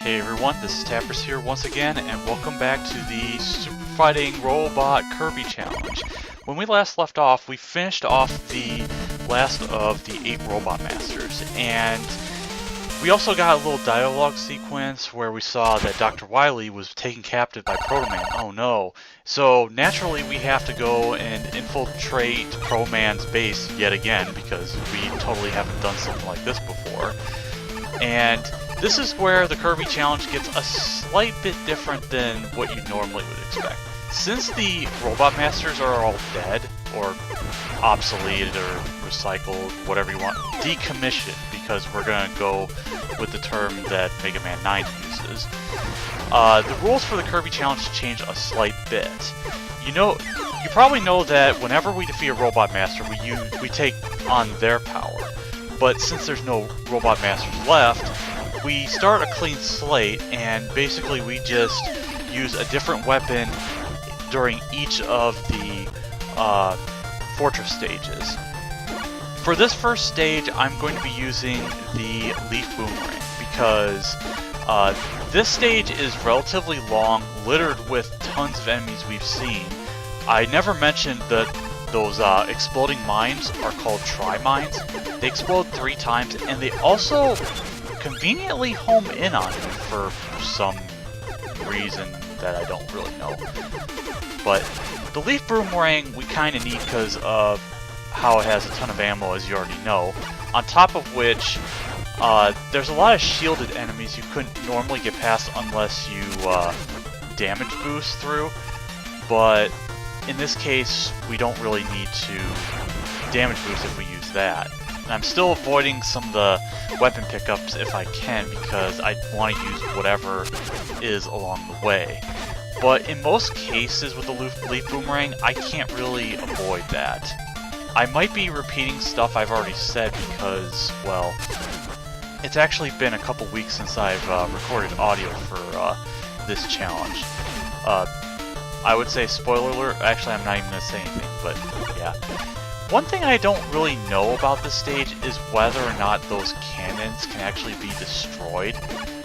Hey everyone, this is Tappers here once again, and welcome back to the Super Fighting Robot Kirby Challenge. When we last left off, we finished off the last of the 8 Robot Masters, and we also got a little dialogue sequence where we saw that Dr. Wily was taken captive by Proto-Man. Oh no. So naturally we have to go and infiltrate Proto-Man's base yet again, because we totally haven't done something like this before. And this is where the Kirby Challenge gets a slight bit different than what you normally would expect. Since the Robot Masters are all dead, or obsolete, or recycled, whatever you want, decommissioned, because we're going to go with the term that Mega Man 9 uses, the rules for the Kirby Challenge change a slight bit. You probably know that whenever we defeat a Robot Master, we take on their power. But since there's no Robot Masters left, we start a clean slate, and basically we just use a different weapon during each of the fortress stages. For this first stage, I'm going to be using the Leaf Boomerang, because this stage is relatively long, littered with tons of enemies we've seen. I never mentioned that those exploding mines are called Tri-Mines. They explode 3 times, and they also conveniently home in on you for some reason that I don't really know. But the Leaf Boomerang we kind of need because of how it has a ton of ammo, as you already know. On top of which, there's a lot of shielded enemies you couldn't normally get past unless you damage boost through. But in this case, we don't really need to damage boost if we use that. And I'm still avoiding some of the weapon pickups if I can, because I want to use whatever is along the way. But in most cases with the Leaf Boomerang, I can't really avoid that. I might be repeating stuff I've already said because, well, it's actually been a couple weeks since I've recorded audio for this challenge. I would say spoiler alert. Actually, I'm not even going to say anything, but yeah. One thing I don't really know about this stage is whether or not those cannons can actually be destroyed.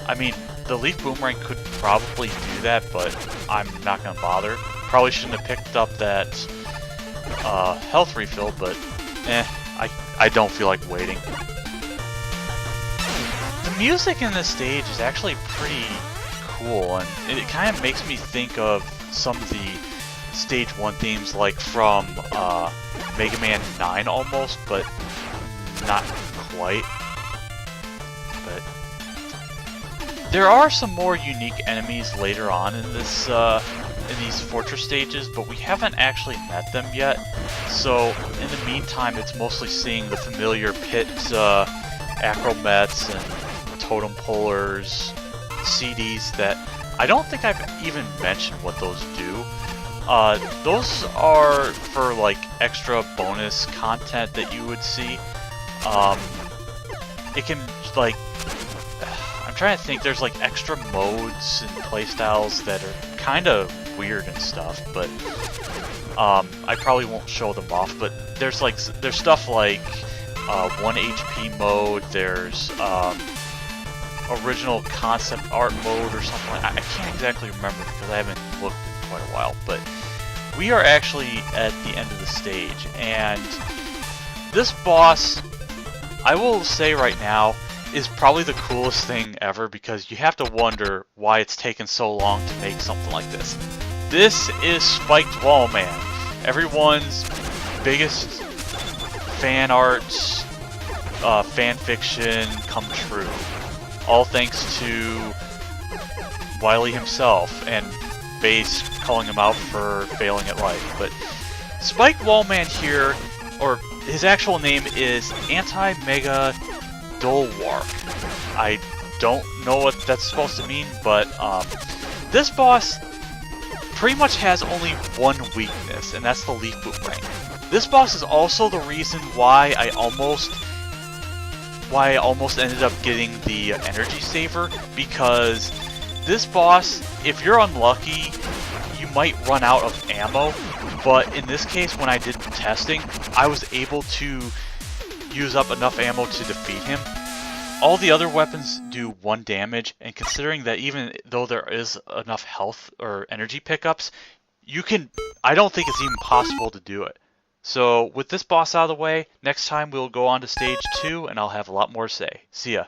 I mean, the Leaf Boomerang could probably do that, but I'm not going to bother. Probably shouldn't have picked up that health refill, but I don't feel like waiting. The music in this stage is actually pretty cool, and it kind of makes me think of some of the Stage 1 themes, like from Mega Man 9 almost, but not quite. But there are some more unique enemies later on in this in these fortress stages, but we haven't actually met them yet. So in the meantime, it's mostly seeing the familiar pit acromets and totem pullers, CDs that I don't think I've even mentioned what those do. Those are for like extra bonus content that you would see. It can, like, I'm trying to think, there's like extra modes and playstyles that are kind of weird and stuff, but I probably won't show them off. But there's stuff like 1 HP mode, there's original concept art mode or something like that. I can't exactly remember because I haven't looked in quite a while, but we are actually at the end of the stage, and this boss, I will say right now, is probably the coolest thing ever, because you have to wonder why it's taken so long to make something like this. This is Spiked Wallman, everyone's biggest fan art, fan fiction come true. All thanks to Wily himself, and Base calling him out for failing at life. But Spiked Wallman here, or his actual name is Anti-Mega Dolwark. I don't know what that's supposed to mean, but this boss pretty much has only one weakness, and that's the Leaf Boomerang. This boss is also the reason why I almost ended up getting the energy saver, because this boss, if you're unlucky, you might run out of ammo, but in this case, when I did the testing, I was able to use up enough ammo to defeat him. All the other weapons do 1 damage, and considering that even though there is enough health or energy pickups, I don't think it's even possible to do it. So with this boss out of the way, next time we'll go on to stage 2 and I'll have a lot more to say. See ya.